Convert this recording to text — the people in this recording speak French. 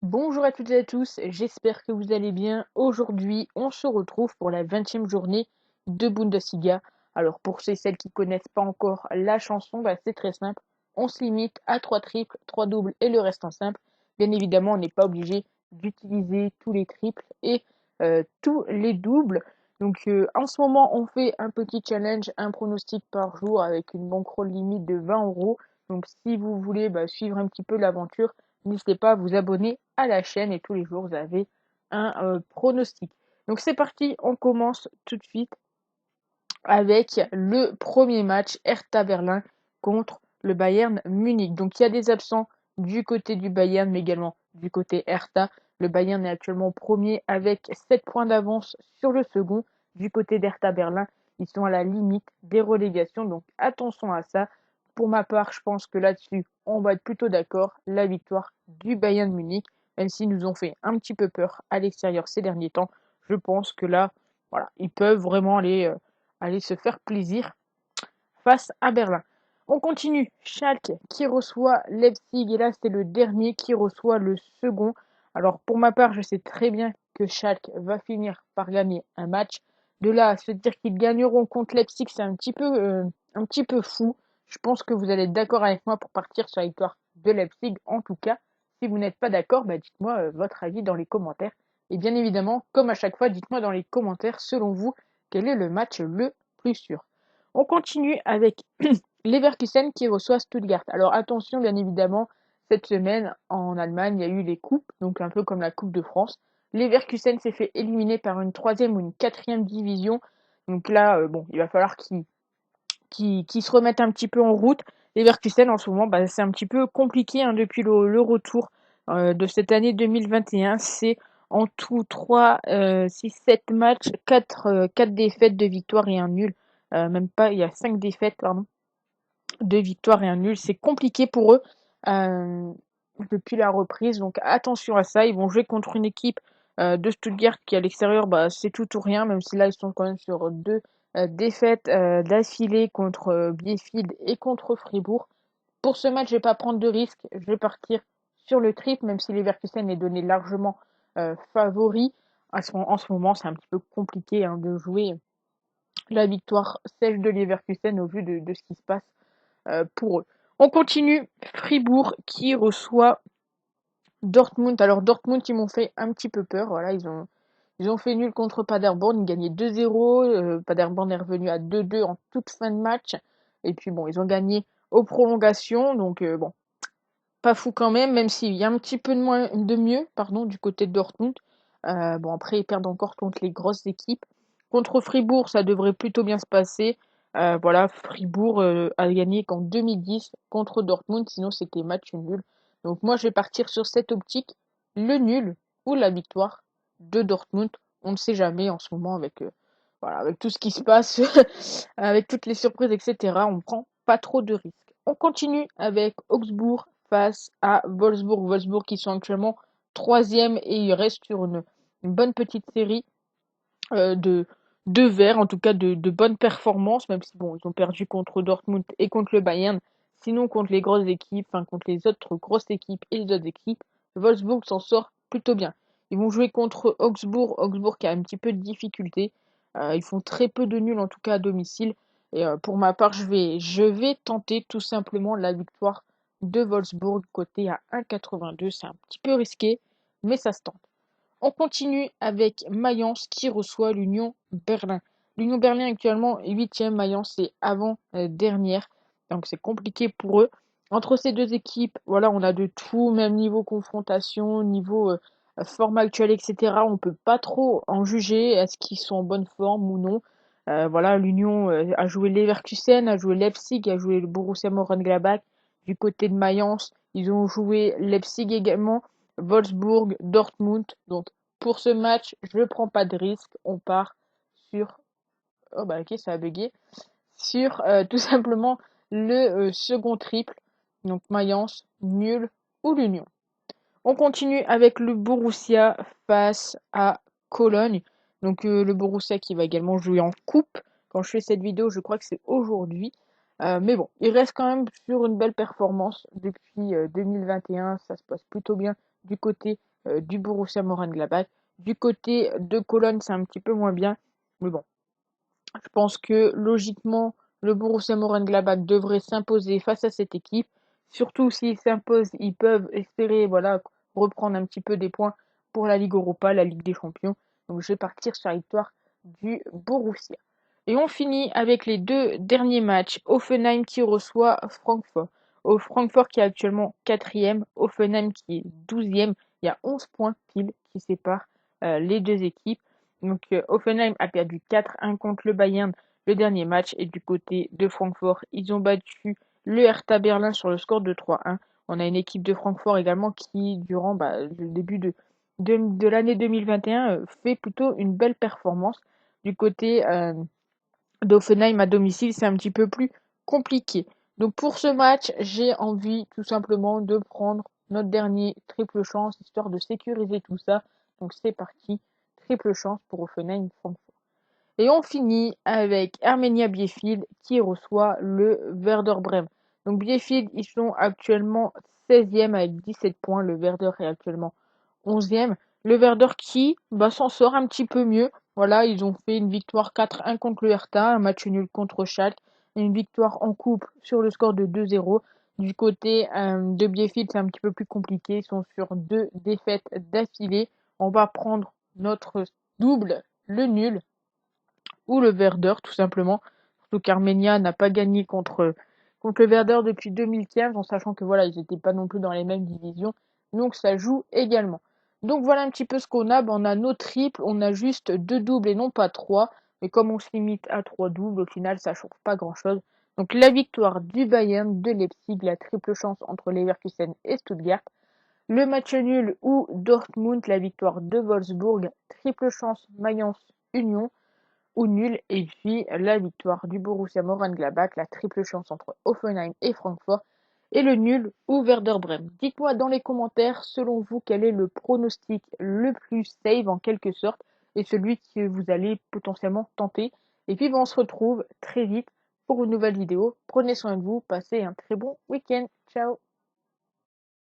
Bonjour à toutes et à tous, j'espère que vous allez bien. Aujourd'hui, on se retrouve pour la 20e journée de Bundesliga. Alors pour ceux et celles qui connaissent pas encore la chanson, c'est très simple. On se limite à 3 triples, 3 doubles et le reste en simple. Bien évidemment, on n'est pas obligé d'utiliser tous les triples et tous les doubles. Donc en ce moment, on fait un petit challenge, un pronostic par jour avec une bankroll limite de 20 euros. Donc si vous voulez suivre un petit peu l'aventure, n'hésitez pas à vous abonner à la chaîne et tous les jours vous avez un pronostic. Donc c'est parti, on commence tout de suite avec le premier match Hertha Berlin contre le Bayern Munich. Donc il y a des absents du côté du Bayern mais également du côté Hertha. Le Bayern est actuellement premier avec 7 points d'avance sur le second. Du côté d'Hertha Berlin, ils sont à la limite des relégations, donc attention à ça. Pour ma part, je pense que là-dessus, on va être plutôt d'accord. La victoire du Bayern Munich, même s'ils nous ont fait un petit peu peur à l'extérieur ces derniers temps, je pense que là, voilà, ils peuvent vraiment aller se faire plaisir face à Berlin. On continue. Schalke qui reçoit Leipzig. Et là, c'est le dernier qui reçoit le second. Alors, pour ma part, je sais très bien que Schalke va finir par gagner un match. De là à se dire qu'ils gagneront contre Leipzig, c'est un petit peu fou. Je pense que vous allez être d'accord avec moi pour partir sur la victoire de Leipzig. En tout cas, si vous n'êtes pas d'accord, dites-moi votre avis dans les commentaires. Et bien évidemment, comme à chaque fois, dites-moi dans les commentaires, selon vous, quel est le match le plus sûr. On continue avec Leverkusen qui reçoit Stuttgart. Alors attention, bien évidemment, cette semaine en Allemagne, il y a eu les coupes, donc un peu comme la Coupe de France. Leverkusen s'est fait éliminer par une troisième ou une quatrième division. Donc là, il va falloir qu'ils se remettent un petit peu en route. Leverkusen, en ce moment, c'est un petit peu compliqué depuis le retour de cette année 2021. C'est en tout 3, 6, 7 matchs, 4 défaites, 2 victoires et un nul. Même pas, il y a 5 défaites, pardon, 2 victoires et un nul. C'est compliqué pour eux euh, depuis la reprise. Donc attention à ça. Ils vont jouer contre une équipe de Stuttgart qui à l'extérieur, c'est tout ou rien, même si là ils sont quand même sur 2 défaites d'affilée contre Bielefeld et contre Fribourg. Pour ce match, je vais pas prendre de risque. Je vais partir sur le triple, même si Leverkusen est donné largement favori. En ce moment, c'est un petit peu compliqué de jouer la victoire sèche de Leverkusen au vu de ce qui se passe pour eux. On continue. Fribourg qui reçoit Dortmund. Alors Dortmund, ils m'ont fait un petit peu peur. Voilà, ils ont fait nul contre Paderborn. Ils gagnaient 2-0. Paderborn est revenu à 2-2 en toute fin de match. Et puis bon, ils ont gagné aux prolongations. Donc pas fou quand même s'il y a un petit peu de mieux du côté de Dortmund. Après, ils perdent encore contre les grosses équipes. Contre Fribourg, ça devrait plutôt bien se passer. Voilà, Fribourg a gagné qu'en 2010 contre Dortmund, sinon c'était match nul. Donc moi, je vais partir sur cette optique, le nul ou la victoire de Dortmund. On ne sait jamais en ce moment avec tout ce qui se passe, avec toutes les surprises, etc. On prend pas trop de risques. On continue avec Augsbourg face à Wolfsburg. Wolfsburg qui sont actuellement troisième et ils restent sur une bonne petite série euh, de, de verts, en tout cas de bonnes performances, même si bon, ils ont perdu contre Dortmund et contre le Bayern. Sinon, contre les grosses équipes, contre les autres grosses équipes et les autres équipes, Wolfsburg s'en sort plutôt bien. Ils vont jouer contre Augsbourg, Augsbourg qui a un petit peu de difficulté. Ils font très peu de nuls, en tout cas à domicile. Et pour ma part, je vais tenter tout simplement la victoire de Wolfsburg, côté à 1,82. C'est un petit peu risqué, mais ça se tente. On continue avec Mayence qui reçoit l'Union Berlin. L'Union Berlin actuellement 8e, Mayence est avant-dernière. Donc c'est compliqué pour eux. Entre ces deux équipes, voilà, on a de tout, même niveau confrontation, niveau forme actuelle, etc. On peut pas trop en juger, est-ce qu'ils sont en bonne forme ou non. Voilà, l'Union a joué Leverkusen, a joué Leipzig, a joué le Borussia Mönchengladbach. Du côté de Mayence, ils ont joué Leipzig également. Wolfsburg, Dortmund. Donc pour ce match, je ne prends pas de risque. On part sur. Oh ok, ça a bugué. Sur tout simplement le second triple. Donc Mayence, nul ou l'Union. On continue avec le Borussia face à Cologne. Donc le Borussia qui va également jouer en coupe. Quand je fais cette vidéo, je crois que c'est aujourd'hui. Mais bon, il reste quand même sur une belle performance depuis 2021. Ça se passe plutôt bien du côté du Borussia Mönchengladbach. Du côté de Cologne, c'est un petit peu moins bien. Mais bon, je pense que logiquement, le Borussia Mönchengladbach devrait s'imposer face à cette équipe. Surtout s'ils s'imposent, ils peuvent espérer voilà, reprendre un petit peu des points pour la Ligue Europa, la Ligue des Champions. Donc je vais partir sur la victoire du Borussia. Et on finit avec les deux derniers matchs. Hoffenheim qui reçoit Francfort. Au Francfort qui est actuellement 4e, Hoffenheim qui est 12e. Il y a 11 points pile qui séparent les deux équipes. Donc Hoffenheim a perdu 4-1 contre le Bayern le dernier match. Et du côté de Francfort, ils ont battu le Hertha Berlin sur le score de 3-1. On a une équipe de Francfort également qui, durant le début de l'année 2021, fait plutôt une belle performance. Du côté d'Offenheim à domicile, c'est un petit peu plus compliqué. Donc pour ce match, j'ai envie tout simplement de prendre notre dernier triple chance, histoire de sécuriser tout ça. Donc c'est parti, triple chance pour Hoffenheim Francfort. Et on finit avec Arminia Bielefeld qui reçoit le Werder Bremen. Donc Bielefeld, ils sont actuellement 16e avec 17 points. Le Werder est actuellement 11e. Le Werder qui s'en sort un petit peu mieux. Voilà, ils ont fait une victoire 4-1 contre le Hertha, un match nul contre Schalke, et une victoire en coupe sur le score de 2-0. Du côté de Bielefeld, c'est un petit peu plus compliqué. Ils sont sur 2 défaites d'affilée. On va prendre notre double, le nul, ou le Werder tout simplement. Surtout qu'Armenia n'a pas gagné contre le Werder depuis 2015, en sachant que voilà, ils n'étaient pas non plus dans les mêmes divisions. Donc ça joue également. Donc voilà un petit peu ce qu'on a. On a nos triples, on a juste 2 doubles et non pas 3. Mais comme on se limite à 3 doubles, au final ça change pas grand chose. Donc la victoire du Bayern, de Leipzig, la triple chance entre Leverkusen et Stuttgart. Le match nul ou Dortmund, la victoire de Wolfsburg, triple chance Mayence Union ou nul, et puis la victoire du Borussia Mönchengladbach, la triple chance entre Hoffenheim et Francfort, et le nul ou Werder Bremen. Dites-moi dans les commentaires, selon vous, quel est le pronostic le plus safe en quelque sorte, et celui que vous allez potentiellement tenter. Et puis on se retrouve très vite pour une nouvelle vidéo. Prenez soin de vous, passez un très bon week-end. Ciao!